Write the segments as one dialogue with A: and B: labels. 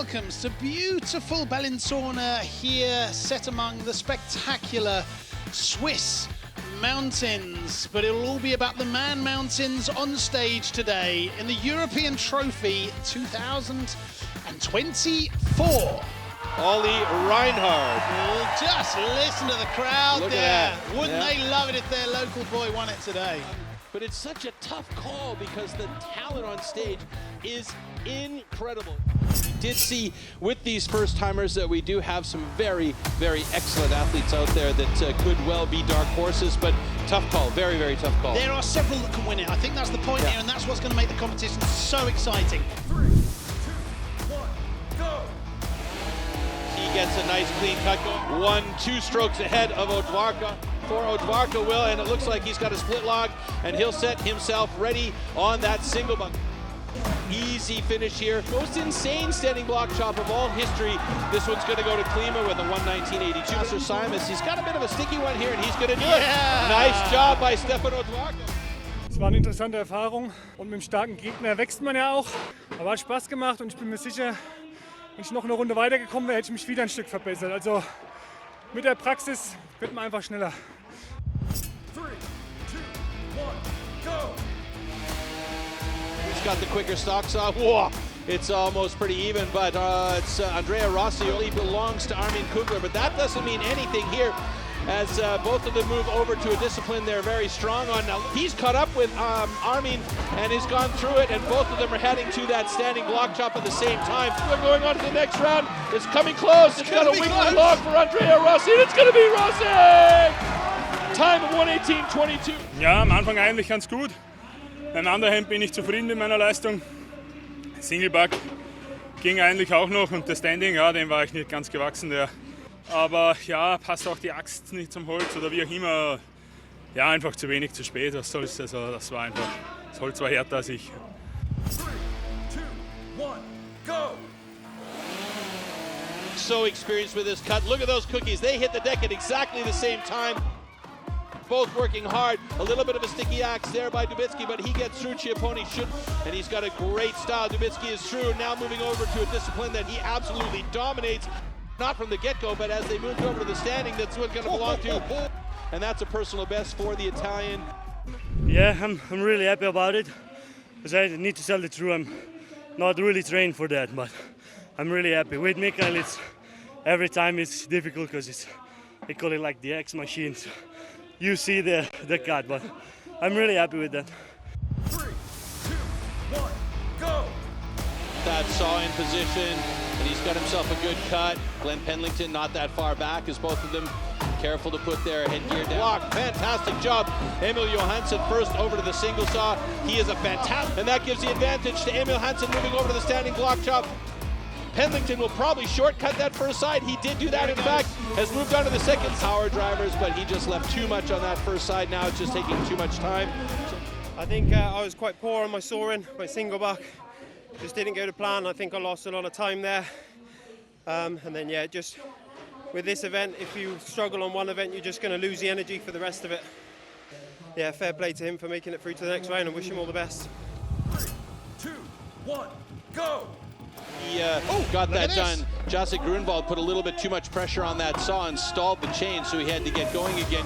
A: welcomes to beautiful Bellinzona here, set among the spectacular Swiss mountains. But it'll all be about the Man Mountains on stage today in the European Trophy 2024.
B: Ollie Reinhardt.
A: Just listen to the crowd.
B: Look
A: there.
B: at that.
A: Wouldn't they love it if their local boy won it today?
B: But it's such a tough call because the talent on stage is incredible. We did see with these first-timers that we do have some very, very excellent athletes out there that could well be dark horses, but tough call, very, very tough call.
A: There are several that can win it. I think that's the point here, and that's what's going to make the competition so exciting.
C: 3, 2, 1, go!
B: He gets a nice clean cut going. 1-2 strokes ahead of Odwarka. For Odwarka will, and it looks like he's got a split log, and he'll set himself ready on that single buck. Easy finish here. Most insane standing block chop of all history. This one's going to go to Klima with a 1:19.82. Master Simus, he's got a bit of a sticky one here, and he's going to do it. Nice job by Stefan Odwarka.
D: Es war eine interessante Erfahrung und mit einem starken Gegner wächst man ja auch. Aber hat Spaß gemacht und ich bin mir sicher, wenn ich noch eine Runde weitergekommen wäre, hätte ich mich wieder ein Stück verbessert. Also mit der Praxis wird man einfach schneller.
C: 3, 2, 1, go!
B: He's got the quicker stock saw. Whoa! It's almost pretty even, but it's Andrea Rossi only belongs to Armin Kugler, but that doesn't mean anything here as both of them move over to a discipline they're very strong on. Now he's caught up with Armin and has gone through it, and both of them are heading to that standing block chop at the same time. We're going on to the next round. It's coming close. It's got a wiggly log for Andrea Rossi, and it's going to be Rossi! Time of 1:18.22.
D: Ja, am Anfang eigentlich ganz gut. Beim Underhand bin ich zufrieden mit meiner Leistung. Singleback ging eigentlich auch noch und der Standing, ja, dem war ich nicht ganz gewachsen. Der. Aber ja, passt auch die Axt nicht zum Holz oder wie auch immer. Ja, einfach zu wenig, zu spät. Was soll's, also das war einfach, das Holz war härter als ich.
C: 3, 2, 1, go!
B: So experienced with this cut. Look at those cookies. They hit the deck at exactly the same time. Both working hard. A little bit of a sticky axe there by Dubicki, but he gets through. Chiapponi should, and he's got a great style. Dubicki is through, now moving over to a discipline that he absolutely dominates. Not from the get-go, but as they moved over to the standing, that's what's going to belong to. And that's a personal best for the Italian.
E: Yeah, I'm really happy about it. Because I need to tell the truth, I'm not really trained for that, but I'm really happy. With Michael, it's every time it's difficult because they call it like the X machine. So you see the cut, but I'm really happy with that.
C: 3, 2, 1, go!
B: That saw in position, and he's got himself a good cut. Glenn Pendleton not that far back as both of them careful to put their headgear down. Block, fantastic job. Emil Johansson first over to the single saw. He is a fantastic, and that gives the advantage to Emil Johansson moving over to the standing block chop. Pendleton will probably shortcut that first side. He did do that, in fact, has moved on to the second. Power drivers, but he just left too much on that first side. Now it's just taking too much time.
F: I think I was quite poor on my soaring, my single back. Just didn't go to plan. I think I lost a lot of time there. And then, yeah, just with this event, if you struggle on one event, you're just going to lose the energy for the rest of it. Yeah, fair play to him for making it through to the next round and wish him all the best.
C: 3, 2, 1, go!
B: He got that done. Jacek Grunwald put a little bit too much pressure on that saw and stalled the chain, so he had to get going again.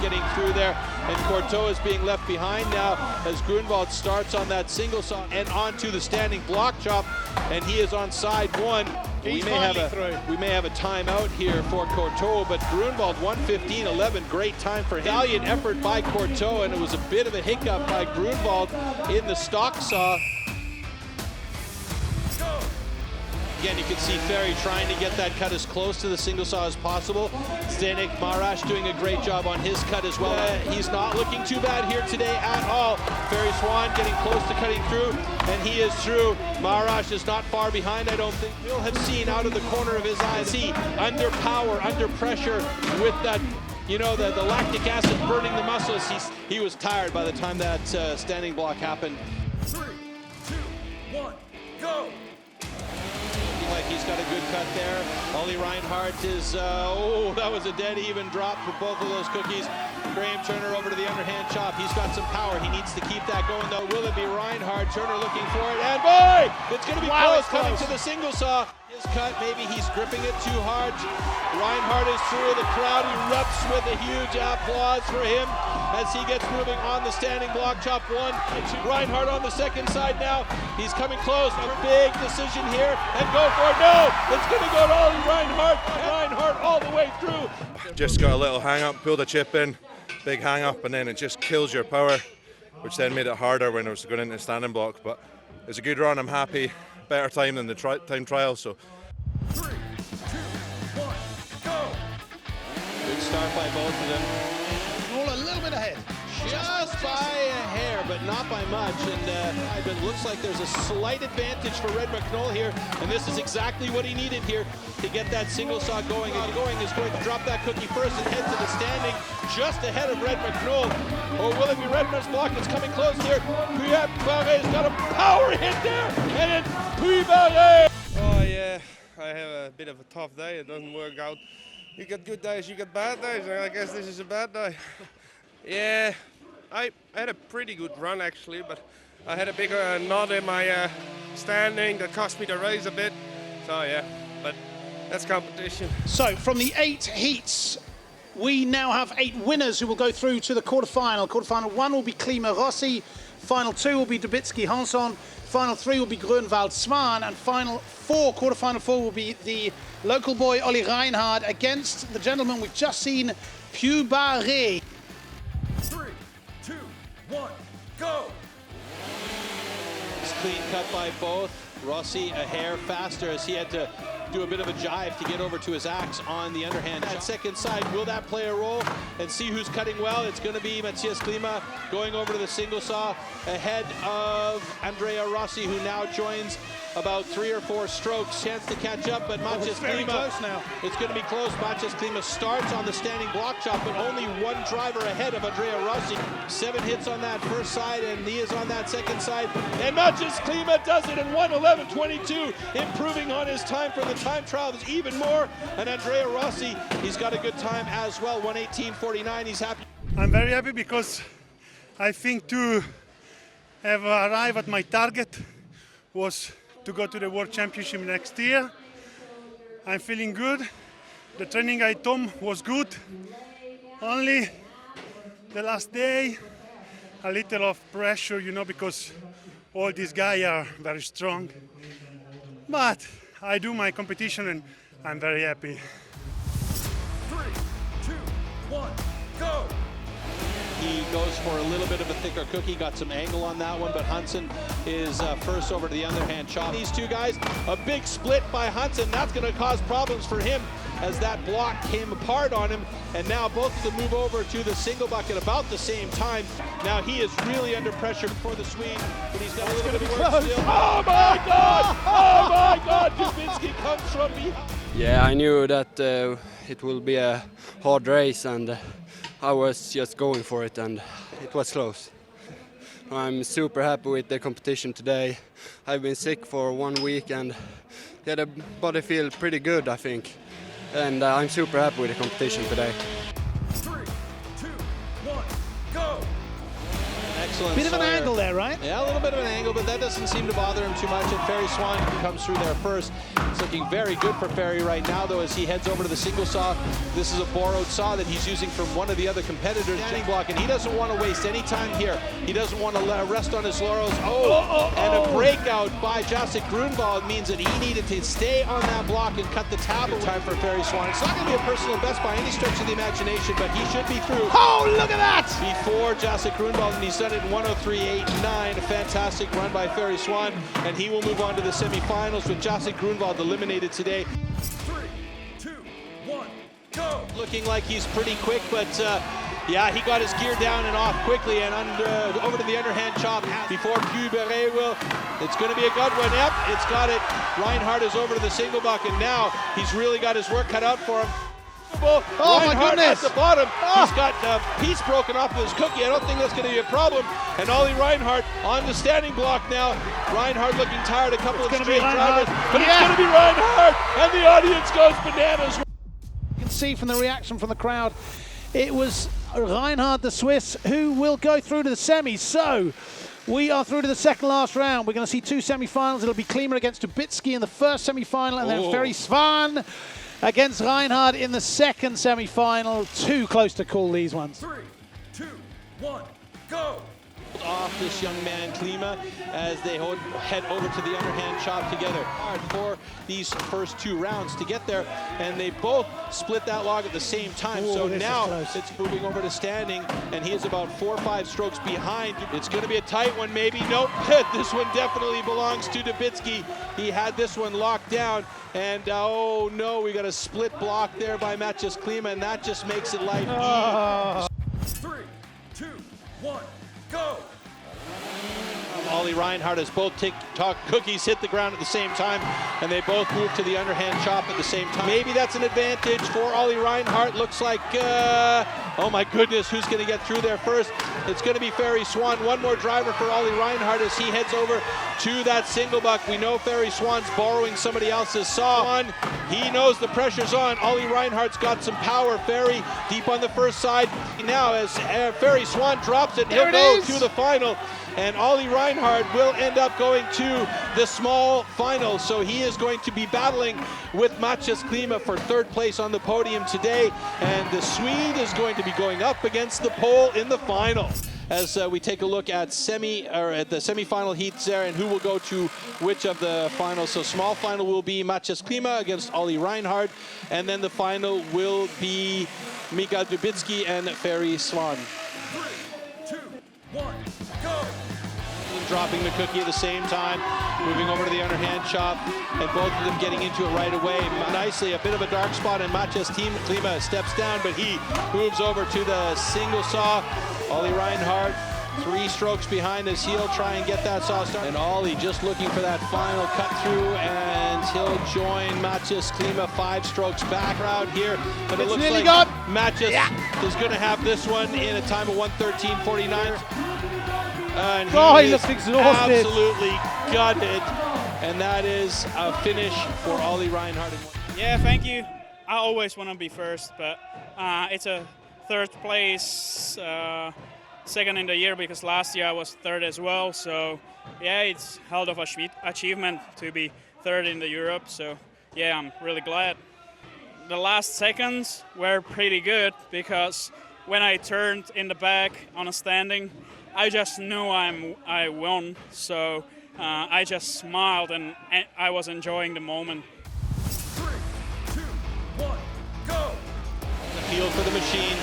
B: Getting through there, and Courteau is being left behind now as Grunwald starts on that single saw and onto the standing block chop, and he is on side one. We may have a timeout here for Courteau, but Grunwald 1:15.11, great time for him. Valiant effort by Courteau, and it was a bit of a hiccup by Grunwald in the stock saw. Again, you can see Ferry trying to get that cut as close to the single saw as possible. Zdenek Marash doing a great job on his cut as well. He's not looking too bad here today at all. Ferry Swan getting close to cutting through, and he is through. Marash is not far behind, I don't think. We'll have seen out of the corner of his eye. See, under power, under pressure, with that, you know, the lactic acid burning the muscles. He was tired by the time that standing block happened.
C: 3, 2, 1, go!
B: Like he's got a good cut there. Ollie Reinhardt is, that was a dead even drop for both of those cookies. Graham Turner over to the underhand chop. He's got some power. He needs to keep that going, though. Will it be Reinhardt? Turner looking for it, and boy! It's going to be close, coming to the single saw. His cut, maybe he's gripping it too hard. Reinhardt is through. The crowd erupts with a huge applause for him as he gets moving on the standing block chop one. Reinhardt on the second side now. He's coming close. A big decision here, and go for it. No! It's going to go to Ollie Reinhardt. Reinhardt all the way through.
G: Just got a little hang up, pulled a chip in, big hang up, and then it just kills your power, which then made it harder when it was going into the standing block. But it was a good run. I'm happy. Better time than the time trial. So
C: 3, 2, 1, go!
B: Good start by both of them.
A: All a little bit ahead.
B: Just by a hair, but not by much. And it looks like there's a slight advantage for Red McNull here. And this is exactly what he needed here to get that single saw going. And going is going to drop that cookie first and head to the standing just ahead of Red McNull. Or will it be Redmond's block? It's coming close here. Puy-Barré's got a power hit there. And then Puy-Barré.
F: Oh yeah, I have a bit of a tough day. It doesn't work out. You get good days, you get bad days, and I guess this is a bad day. Yeah, I had a pretty good run actually, but I had a bigger knot in my standing that cost me the race a bit. So yeah, but that's competition.
A: So from the 8 heats, we now have 8 winners who will go through to the quarterfinal. Quarterfinal 1 will be Klima Rossi, final 2 will be Dubicki Hanson, final 3 will be Grunwald Smaan, and final 4, quarterfinal 4 will be the local boy Ollie Reinhardt against the gentleman we've just seen, Puy-Barré.
C: 3, 2, 1, go!
B: It's clean cut by both. Rossi a hair faster as he had to do a bit of a jive to get over to his axe on the underhand. That second side, will that play a role? And see who's cutting well. It's going to be Matthias Klima going over to the single saw ahead of Andrea Rossi, who now joins about 3 or 4 strokes. Chance to catch up, but Matthias Klima,
A: close now.
B: It's going to be close. Matthias Klima starts on the standing block chop, but only 1 driver ahead of Andrea Rossi. 7 hits on that first side, and he is on that second side. And Matthias Klima does it in 1:11.22, improving on his time from the time trial even more. And Andrea Rossi, he's got a good time as well, 1:18.49. He's happy.
E: I'm very happy because I think to have arrived at my target was to go to the World Championship next year. I'm feeling good. The training I done was good. Only the last day, a little of pressure, you know, because all these guys are very strong. But I do my competition and I'm very happy.
C: 3, 2, 1, go!
B: He goes for a little bit of a thicker cookie, got some angle on that one, but Hansen is first over to the underhand chop. These two guys, a big split by Hansen. That's going to cause problems for him as that block came apart on him, and now both of them move over to the single bucket about the same time. Now he is really under pressure for the Swede, but he's got a little bit of work still. Oh my God! Oh my God! Dubicki comes from behind.
H: Yeah, I knew that it will be a hard race, and I was just going for it, and it was close. I'm super happy with the competition today. I've been sick for 1 week, and yeah, the body feels pretty good, I think. And I'm super happy with the competition today.
C: 3, 2, 1, go!
B: Excellent.
A: Bit of an
B: Sawyer.
A: angle there, right?
B: Yeah, a little bit of an angle, but that doesn't seem to bother him too much. And Ferry Swan comes through there first. It's looking very good for Ferry right now, though, as he heads over to the single saw. This is a borrowed saw that he's using from one of the other competitors, standing block, and he doesn't want to waste any time here. He doesn't want to rest on his laurels. And a breakout by Jacek Grunwald means that he needed to stay on that block and cut the tab. Time for Ferry Swan. It's not going to be a personal best by any stretch of the imagination, but he should be through.
A: Oh, look at that!
B: Before Jacek Grunwald, and he's done it in 1:03.89. A fantastic run by Ferry Swan, and he will move on to the semifinals with Jacek Grunwald eliminated today.
C: 3, 2, 1, go!
B: Looking like he's pretty quick, but yeah, he got his gear down and off quickly, and over to the underhand chop before Puy-Barré will. It's going to be a good one. Yep, it's got it. Reinhardt is over to the single bucket. Now he's really got his work cut out for him.
A: Oh my
B: Reinhardt
A: goodness!
B: at the bottom. He's got a piece broken off of his cookie. I don't think that's going to be a problem. And Ollie Reinhardt on the standing block now. Reinhardt looking tired, a couple of straight drivers. But it's going to be Reinhardt, and the audience goes bananas.
A: You can see from the reaction from the crowd, it was Reinhard, the Swiss, who will go through to the semis. So we are through to the second last round. We're going to see two semi-finals. It'll be Klima against Dubicki in the first semi-final, and then Ferry Svan against Reinhard in the second semi-final. Too close to call these ones.
C: 3, 2, 1, go!
B: Off this young man Klima as they head over to the underhand chop together. Hard for these first two rounds to get there, and they both split that log at the same time.
A: Ooh,
B: so
A: this
B: now
A: is close.
B: it's moving over to standing, and he is about 4 or 5 strokes behind. It's going to be a tight one, maybe. Nope, this one definitely belongs to Dubicki. He had this one locked down, and oh no, we got a split block there by Matthias Klima, and that just makes it life easy.
C: 3, 2, 1, go!
B: Ollie Reinhardt as both cookies hit the ground at the same time, and they both move to the underhand chop at the same time. Maybe that's an advantage for Ollie Reinhardt. Looks like, oh my goodness, who's going to get through there first? It's going to be Ferry Svan. One more driver for Ollie Reinhardt as he heads over to that single buck. We know Ferry Svan's borrowing somebody else's saw. He knows the pressure's on. Ollie Reinhardt's got some power. Ferry deep on the first side. Now as Ferry Svan drops it, he'll go to the final. And Ollie Reinhardt will end up going to the small final. So he is going to be battling with Matthias Klima for third place on the podium today. And the Swede is going to be going up against the Pole in the final. As we take a look at the semi-final heats there and who will go to which of the finals. So small final will be Matthias Klima against Ollie Reinhardt, and then the final will be Michał Dubicki and Ferry Svan.
C: 3, 2, 1, go!
B: Dropping the cookie at the same time, moving over to the underhand chop, and both of them getting into it right away. Nicely, a bit of a dark spot, and Matthias Klima steps down, but he moves over to the single saw. Ollie Reinhardt, 3 strokes behind as he'll try and get that saw started. And Ollie just looking for that final cut through, and he'll join Matthias Klima 5 strokes back out here. But it looks like Matthias is going to have this one in a time of 1:13.49. And he looks exhausted. Absolutely gutted. And that is a finish for Ollie Reinhardt.
I: Yeah, thank you. I always want to be first, but it's a third place, second in the year, because last year I was third as well. So yeah, it's hell of a achievement to be third in the Europe. So yeah, I'm really glad. The last seconds were pretty good because when I turned in the back on a standing, I just knew I won, so I just smiled and I was enjoying the moment.
C: 3, 2, 1, go!
B: The field for the machine,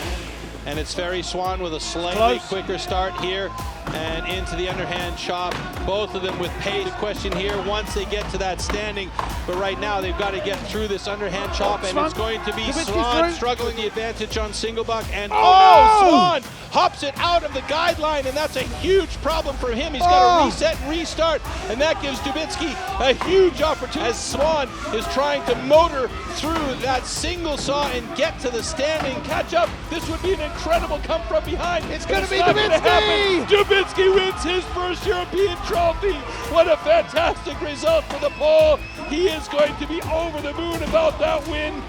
B: and it's Ferry Svan with a slightly quicker start here, and into the underhand chop. Both of them with pace. The question here, once they get to that standing, but right now they've got to get through this underhand chop, and it's going to be Svan struggling the advantage on single buck, and Svan hops it out of the guideline, and that's a huge problem for him. He's got to reset and restart, and that gives Dubicki a huge opportunity as Svan is trying to motor through that single saw and get to the standing, catch up. This would be an incredible come from behind. It's going to be Dubicki! Dubicki wins his first European trophy. What a fantastic result for the Pole. He is going to be over the moon about that win.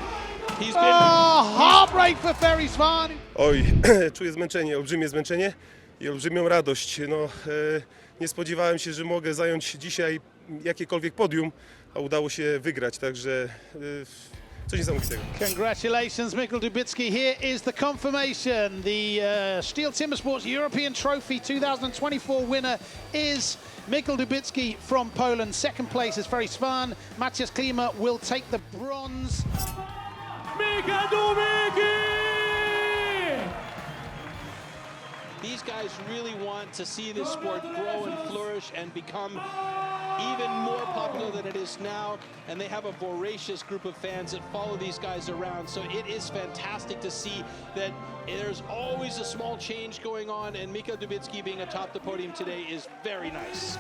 B: He's been
A: heartbreak for Ferry Svan.
J: Oj, czuję zmęczenie, olbrzymie zmęczenie i olbrzymią radość. No, nie spodziewałem się, że mogę zająć dzisiaj jakiekolwiek podium, a udało się wygrać, także coś niesamowitego.
A: Congratulations, Michał Dubicki. Here is the confirmation. The STIHL Timbersports European Trophy 2024 winner is Michał Dubicki from Poland. Second place is Ferry Svan. Matthias Klima will take the bronze.
D: Michał Dubicki!
B: These guys really want to see this sport grow and flourish and become even more popular than it is now, and they have a voracious group of fans that follow these guys around. So it is fantastic to see that there's always a small change going on, and Michał Dubicki being atop the podium today is very nice.